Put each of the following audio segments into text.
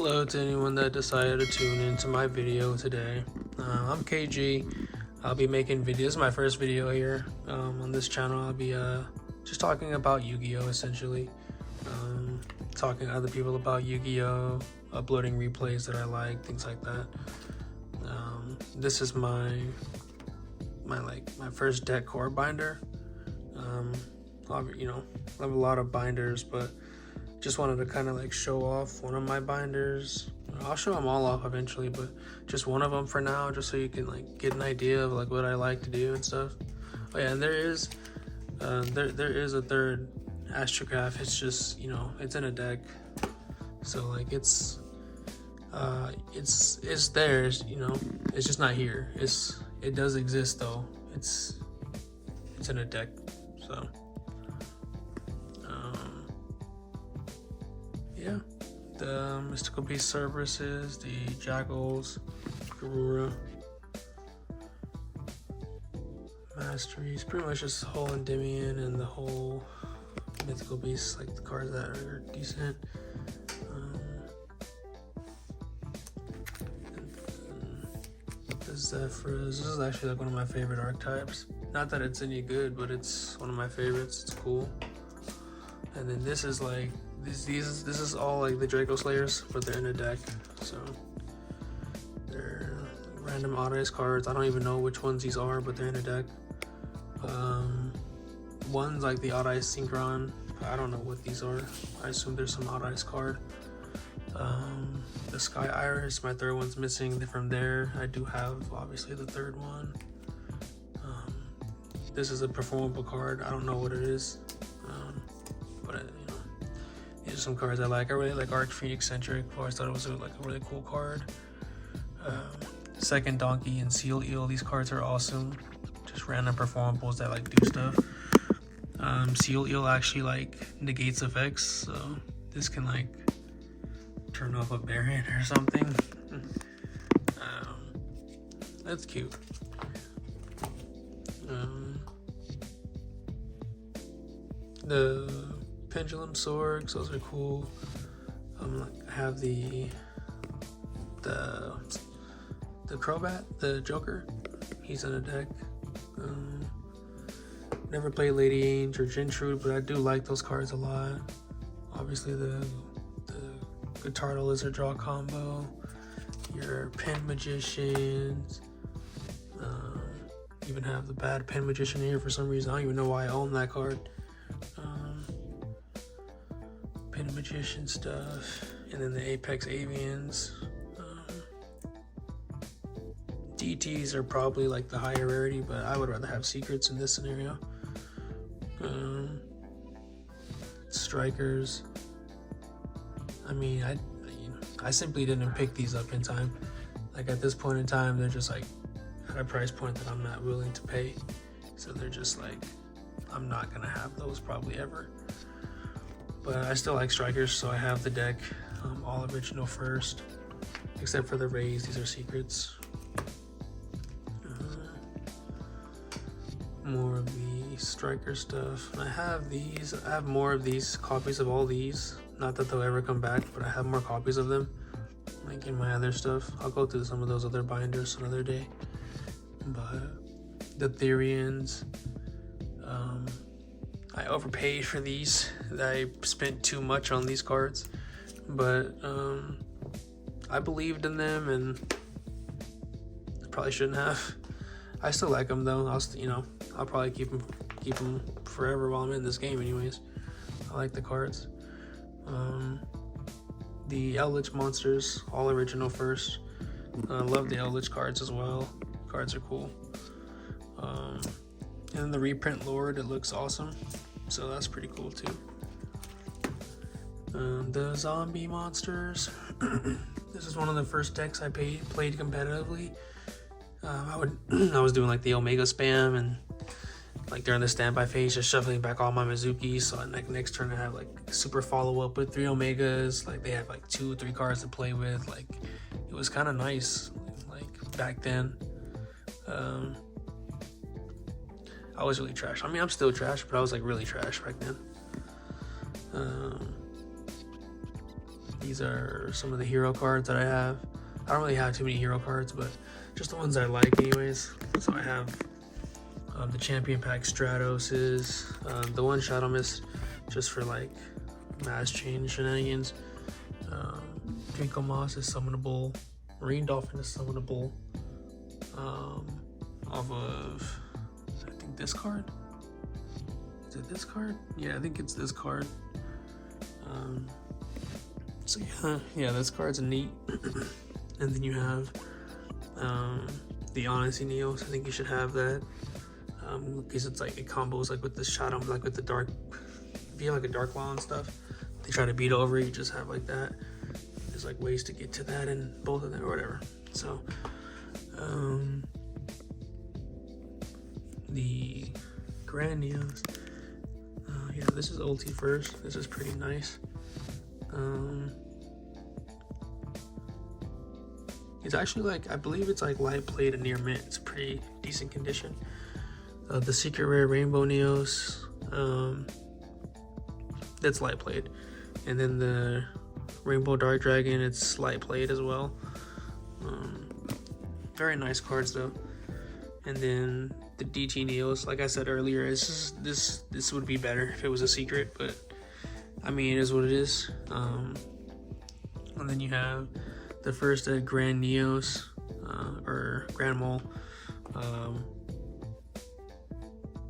Hello to anyone that decided to tune into my video today. I'm KG. I'll be making videos. This is my first video here on this channel. I'll be just talking about Yu-Gi-Oh! Essentially. Talking to other people about Yu-Gi-Oh! Uploading replays that I like, things like that. This is my first deck core binder. You know, I have a lot of binders, but just wanted to kind of like show off one of my binders. I'll show them all off eventually, but just one of them for now, just so you can like get an idea of like what I like to do and stuff. Oh yeah, and there is a third astrograph. It's just, you know, it's in a deck, so like it's there, you know, it's just not here. It does exist though. It's in a deck, so. Yeah, the Mystical Beast Cerberuses, the Jackals, Garura, Masteries, pretty much just the whole Endymion and the whole Mythical Beasts, like the cards that are decent. The Zephyrs, this is actually like one of my favorite archetypes. Not that it's any good, but it's one of my favorites, it's cool. And then this is like, this is all like the Draco Slayers, but they're in a deck, so they're random odd ice cards. I don't even know which ones these are, but they're in a deck. One's like the odd ice Synchron. I don't know what these are. I assume there's some odd ice card. The Sky Iris, my third one's missing. From there, I do have obviously the third one. This is a performable card. I don't know what it is, but these are some cards I like. I really like Archfiend Eccentric. I always thought it was a really cool card. Second Donkey and Seal Eel. These cards are awesome. Just random performables that like do stuff. Seal Eel actually like negates effects, so this can like turn off a Baron or something. That's cute. The Pendulum Swords, those are cool. I have the Crobat, the Joker. He's in a deck. Never played Lady Ainge or Gentrude, but I do like those cards a lot. Obviously the Guitar to Lizard Draw combo, your Pen Magicians. Even have the bad Pen Magician here for some reason. I don't even know why I own that card. Pen Magician stuff, and then the Apex Avians. DTs are probably like the higher rarity, but I would rather have secrets in this scenario. Strikers. I mean, I simply didn't pick these up in time. Like at this point in time, they're just like at a price point that I'm not willing to pay. So they're just like, I'm not gonna have those probably ever. But I still like strikers, so I have the deck all original first, except for the rays. These are secrets. More of the striker stuff. And I have these. I have more of these copies of all these. Not that they'll ever come back, but I have more copies of them, like in my other stuff. I'll go through some of those other binders another day. But the Therians, I overpaid for these. I spent too much on these cards, but I believed in them, and I probably shouldn't have. I still like them though. I'll probably keep them forever while I'm in this game anyways. I like the cards. The Eldritch monsters, all original first. I love the Eldritch cards as well. Cards are cool. And then the reprint Lord, it looks awesome, so that's pretty cool too. The zombie monsters. This is one of the first decks I played competitively. I was doing like the Omega spam, and like during the standby phase, just shuffling back all my Mizuki. So like next turn I have like super follow up with 3 Omegas. Like they have like 2 or 3 cards to play with. Like it was kind of nice. Like back then, I was really trash. I mean, I'm still trash, but I was like really trash back then. These are some of the hero cards that I have. I don't really have too many hero cards, but just the ones I like anyways. So I have the Champion Pack Stratos is the one Shadow Mist just for like mass change shenanigans. Twinkle Moss is summonable. Marine Dolphin is summonable. Off of, I think this card. Is it this card? Yeah, I think it's this card. So yeah, this card's neat. And then you have the Honesty Neos. I think you should have that because it's like it combos like with the Shadow, like with the dark. If you have like a Dark Wall and stuff, they try to beat over. You just have like that. There's like ways to get to that in both of them or whatever. So the Grand Neos. Yeah, this is ulti first. This is pretty nice. It's actually like, I believe it's like light plate and near mint. It's pretty decent condition. The Secret Rare Rainbow Neos, that's light plate. And then the Rainbow Dark Dragon, it's light plate as well. Very nice cards though. And then the DT Neos, like I said earlier, this would be better if it was a secret, but I mean, it is what it is. And then you have the first Grand Neos, or Grand Mole.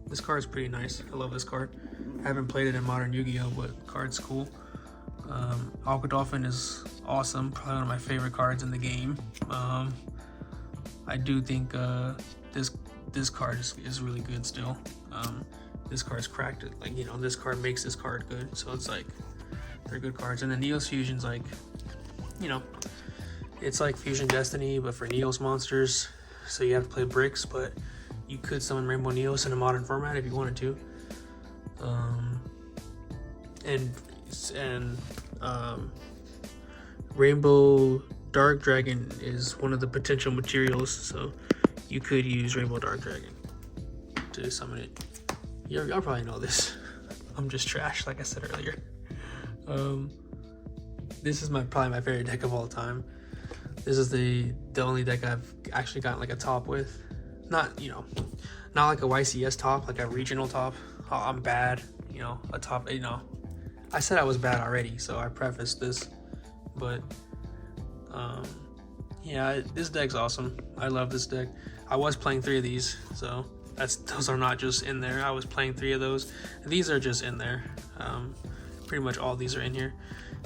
This card is pretty nice. I love this card. I haven't played it in Modern Yu-Gi-Oh, but the card's cool. Aqua Dolphin is awesome. Probably one of my favorite cards in the game. I do think this card is really good still. This card's cracked it. Like, you know, this card makes this card good. So it's like, they're good cards. And then Neos Fusion's like, you know, it's like Fusion Destiny, but for Neos monsters. So you have to play bricks, but you could summon Rainbow Neos in a modern format if you wanted to. And Rainbow Dark Dragon is one of the potential materials, so you could use Rainbow Dark Dragon to summon it. Y'all probably know this. I'm just trash, like I said earlier. This is probably my favorite deck of all time. This is the only deck I've actually gotten like a top with. Not, you know, not like a YCS top, like a regional top. Oh, I'm bad, you know, a top, you know. I said I was bad already, so I prefaced this, but yeah, this deck's awesome. I love this deck. I was playing 3 of these, so those are not just in there. I was playing 3 of those. These are just in there. Pretty much all these are in here,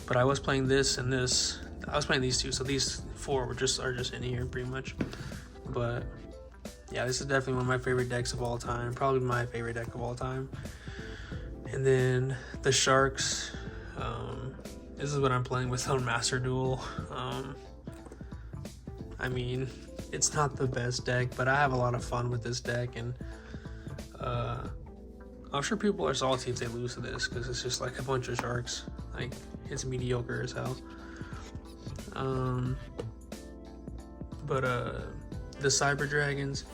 but I was playing this and this. I was playing these 2, so these 4 are just in here pretty much. But yeah, this is definitely one of my favorite decks of all time. Probably my favorite deck of all time. And then the Sharks. This is what I'm playing with on Master Duel. I mean, it's not the best deck, but I have a lot of fun with this deck, and I'm sure people are salty if they lose to this because it's just like a bunch of sharks. Like, it's mediocre as hell. But the Cyber Dragons,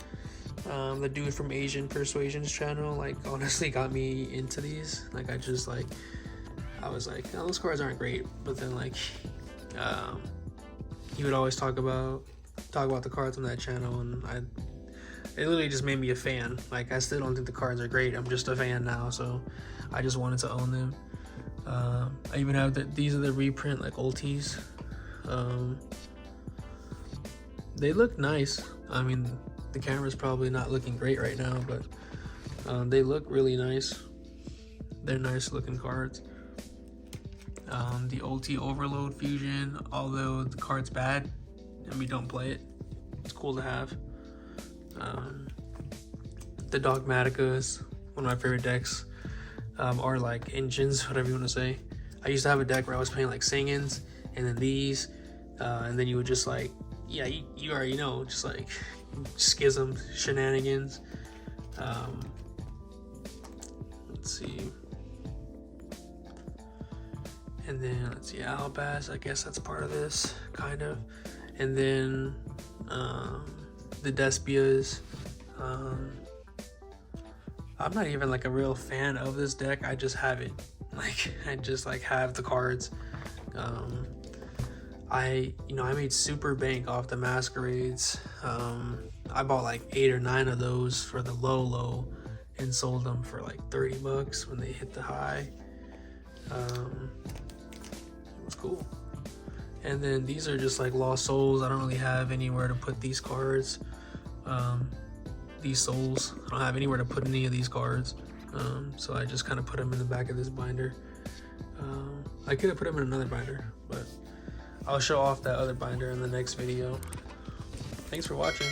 the dude from Asian Persuasion's channel, like, honestly got me into these. Like, I was like, oh, those cards aren't great, but then like he would always talk about the cards on that channel, and it literally just made me a fan. Like, I still don't think the cards are great. I'm just a fan now, so I just wanted to own them. I even have these are the reprint like ultis. They look nice. I mean, the camera's probably not looking great right now, but they look really nice. They're nice looking cards. The ulti Overload Fusion, although the card's bad and we don't play it, it's cool to have. The Dogmatica is one of my favorite decks, or like engines, whatever you want to say. I used to have a deck where I was playing like Singins, and then these, and then you would just like, yeah, you already know, just like schism shenanigans. Let's see. And then let's see, Albaz, I guess that's part of this, kind of. And then the Despias. I'm not even like a real fan of this deck. I just have it. Like, I just like have the cards. I made super bank off the masquerades. I bought like 8 or 9 of those for the low and sold them for like $30 when they hit the high. It was cool. And then these are just like lost souls. I don't really have anywhere to put these cards. These souls, I don't have anywhere to put any of these cards. So I just kind of put them in the back of this binder. I could have put them in another binder, but I'll show off that other binder in the next video. Thanks for watching.